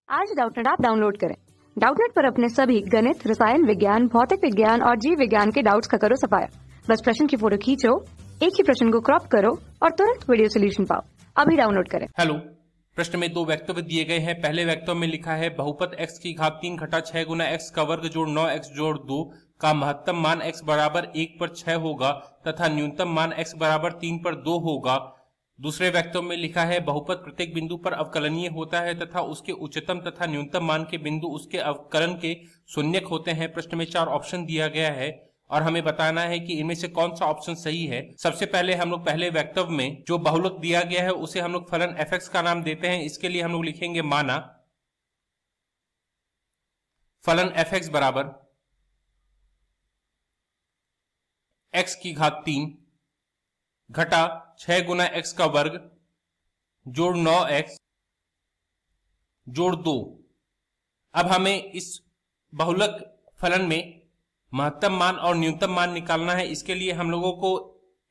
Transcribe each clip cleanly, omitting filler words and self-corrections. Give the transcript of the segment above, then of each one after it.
आज Doubtnut app download करें। Doubtnut पर अपने सभी गणित, रसायन विज्ञान, भौतिक विज्ञान और जीव विज्ञान के डाउट्स का करो सफाया। बस प्रश्न की फोटो खींचो, एक ही प्रश्न को क्रॉप करो और तुरंत वीडियो सोल्यूशन पाओ। अभी डाउनलोड करें। हेलो, प्रश्न में दो वक्तव्य दिए गए हैं। पहले वक्तव्य में लिखा है बहुपद x की घात 3 घटा 6 गुना x का वर्ग जोड़ 9x जोड़ 2 का महत्तम मान x बराबर 1 पर 6 होगा तथा न्यूनतम मान x बराबर 3 पर 2 होगा। दूसरे वक्तव्य में लिखा है बहुपद प्रत्येक बिंदु पर अवकलनीय होता है तथा उसके उच्चतम तथा न्यूनतम मान के बिंदु उसके अवकलन के शून्यक होते हैं। प्रश्न में 4 ऑप्शन दिया गया है और हमें बताना है कि इनमें से कौन सा ऑप्शन सही है। सबसे पहले हम लोग पहले वक्तव्य में जो बहुलक दिया गया है उसे हम लोग फलन f(x) का नाम देते हैं। इसके लिए हम लोग लिखेंगे माना फलन f(x) बराबर x की घात 3 घटा 6 गुना x का वर्ग जोड़ 9x जोड़ 2। अब हमें इस बहुलक फलन में महत्तम मान और न्यूनतम मान निकालना है। इसके लिए हम लोगों को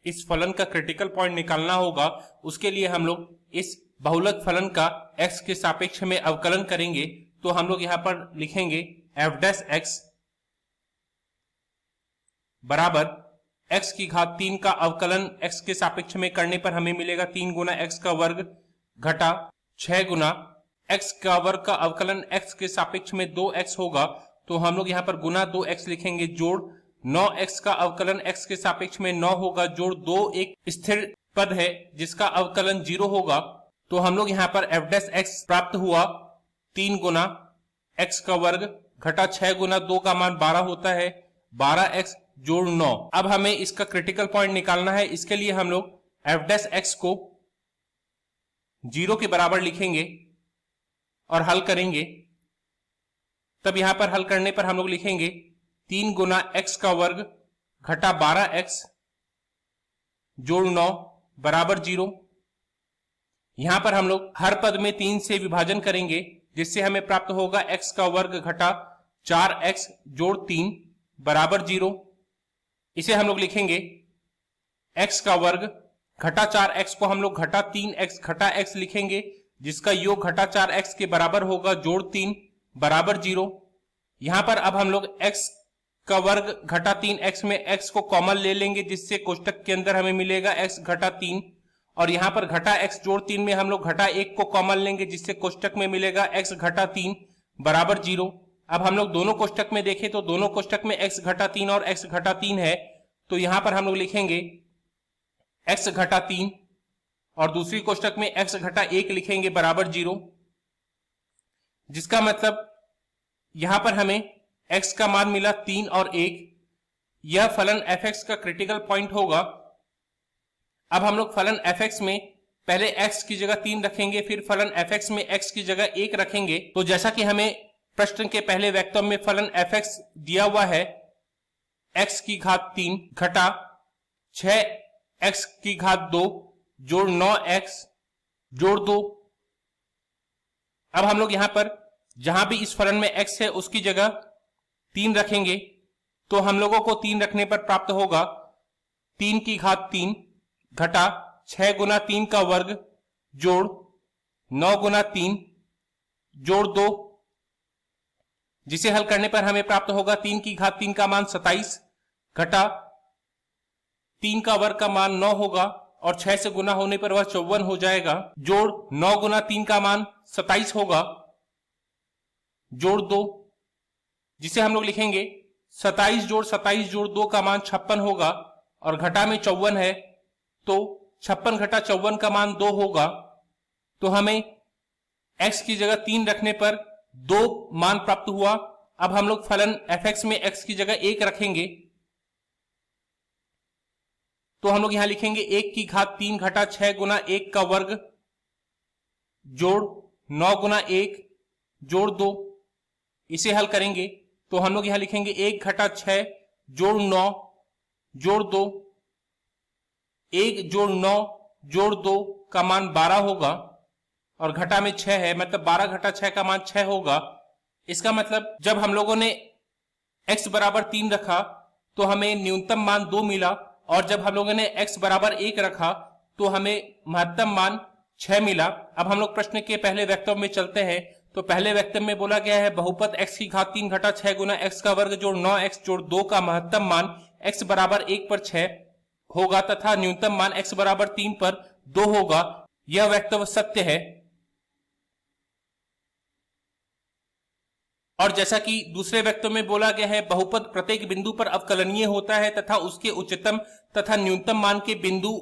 इस फलन का क्रिटिकल पॉइंट निकालना होगा। उसके लिए हम लोग इस बहुलक फलन का x के सापेक्ष में अवकलन करेंगे। तो हम लोग यहां पर लिखेंगे f' बराबर x की घात 3 का अवकलन x के सापेक्ष में करने पर हमें मिलेगा 3 गुना x का वर्ग घटा 6 गुना x का वर्ग का अवकलन x के सापेक्ष में 2x होगा। तो हम लोग यहाँ पर गुना 2x लिखेंगे जोड़ 9x का अवकलन x के सापेक्ष में 9 होगा जोड़ 2 एक स्थिर पद है जिसका अवकलन 0 होगा। तो हम लोग यहाँ पर f' प्राप्त हुआ 3 गुना x का वर्ग घटा 6 गुना 2 का मान 12 होता है 12x जोड़ 9। अब हमें इसका क्रिटिकल पॉइंट निकालना है। इसके लिए हम लोग f' को 0 के बराबर लिखेंगे और हल करेंगे। तब यहां पर हल करने पर हम लोग लिखेंगे 3 गुना x का वर्ग घटा 12x जोड़ 9 बराबर 0। यहां पर हम लोग हर पद में 3 से विभाजन करेंगे जिससे हमें प्राप्त होगा x का वर्ग घटा 4x जोड़ 3 बराबर 0। इसे हम लोग लिखेंगे x का वर्ग घटा 4x को हम लोग घटा 3x घटा x लिखेंगे जिसका योग घटा 4x के बराबर होगा जोड़ 3 बराबर 0। यहां पर अब हम लोग x का वर्ग घटा 3x में x को कॉमन ले लेंगे जिससे कोष्टक के अंदर हमें मिलेगा x घटा 3 और यहां पर घटा x जोड़ 3 में हम लोग घटा 1 को कॉमन लेंगे जिससे कोष्टक में मिलेगा x घटा 3 बराबर 0। अब हम लोग दोनों कोष्टक में देखें तो दोनों कोष्टक में x घटा 3 और x घटा 3 है। तो यहां पर हम लोग लिखेंगे x घटा 3 और दूसरी कोष्टक में x घटा 1 लिखेंगे बराबर 0। जिसका मतलब यहां पर हमें x का मान मिला 3 और 1। यह फलन f(x) का क्रिटिकल पॉइंट होगा। अब हम लोग फलन f(x) में पहले x की जगह 3 रखेंगे फिर फलन f(x) में x की जगह 1 रखेंगे। तो जैसा कि हमें प्रश्न के पहले वक्तव्य में फलन f(x) दिया हुआ है x की घात 3 घटा 6x की घात 2 जोड़ 9x जोड़ 2। अब हम लोग यहां पर जहां भी इस फलन में x है उसकी जगह 3 रखेंगे। तो हम लोगों को 3 रखने पर प्राप्त होगा 3 की घात 3 घटा 6 गुना 3 का वर्ग जोड़ 9 गुना 3 जोड़ 2। जिसे हल करने पर हमें प्राप्त होगा 3 की घात 3 का मान 27 घटा 3 का वर्ग का मान 9 होगा और 6 से गुना होने पर वह 54 हो जाएगा जोड़ 9 गुना 3 का मान 27 होगा जोड़ 2। जिसे हम लोग लिखेंगे 27 जोड़ 2 का मान 56 होगा और घटा में 54 है तो 56 घटा 54 का मान 2 होगा। तो हमें x की जगह 3 रखने पर 2 मान प्राप्त हुआ। अब हम लोग फलन f(x) में x की जगह 1 रखेंगे। तो हम लोग यहां लिखेंगे 1 की घात 3 घटा 6 गुना 1 का वर्ग जोड़ 9 गुना 1 जोड़ 2। इसे हल करेंगे तो हम लोग यहां लिखेंगे 1 घटा 6 जोड़ 9 जोड़ 2 1 जोड़ 9 जोड़ 2 का मान 12 होगा और घटा में 6 है मतलब 12 घटा 6 का मान 6 होगा। इसका मतलब जब हम लोगों ने x बराबर 3 रखा तो हमें न्यूनतम मान 2 मिला और जब हम लोगों ने x बराबर 1 रखा तो हमें महत्तम मान 6 मिला। अब हम लोग प्रश्न के पहले वक्तव्य में चलते हैं तो पहले वक्तव्य में बोला गया है बहुपद x की घात 3 घटा 6 गुना x का वर्ग जोड़ 9x जोड़ 2 का महत्तम मान x बराबर 1 पर 6 होगा तथा न्यूनतम मान x बराबर 3 पर 2 होगा। यह वक्तव्य सत्य है। और जैसा कि दूसरे वक्तव्य में बोला गया है बहुपद प्रत्येक बिंदु पर अवकलनीय होता है तथा उसके उच्चतम तथा न्यूनतम मान के बिंदु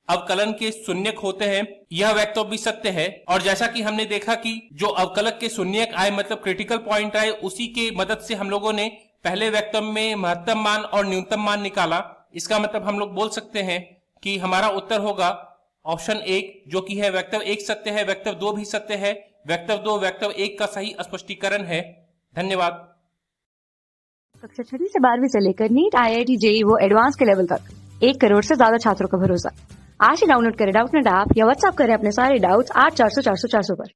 अवकलन के शून्यक होते हैं, यह वक्तव्य भी सत्य है। और जैसा कि हमने देखा कि जो अवकलक के शून्यक आए मतलब क्रिटिकल पॉइंट आए, उसी के मदद से हम लोगों ने पहले वक्तव्य में महत्तम मान और न्यूनतम मान निकाला। इसका मतलब हम लोग बोल सकते हैं कि हमारा उत्तर होगा ऑप्शन 1 जो कि है वक्तव्य 1 सत्य है, वक्तव्य 2 भी सत्य है, वक्तव्य 2 वक्तव्य 1 का सही स्पष्टीकरण है। धन्यवाद। कक्षा 6 से 12वीं से लेकर नीट, IIT, JEE वो एडवांस के लेवल तक 1 करोड़ से ज्यादा छात्रों का भरोसा। आज ही डाउनलोड करें डाउटनेट ऐप या व्हाट्सएप करें अपने सारे डाउट्स 8400 400 400 पर।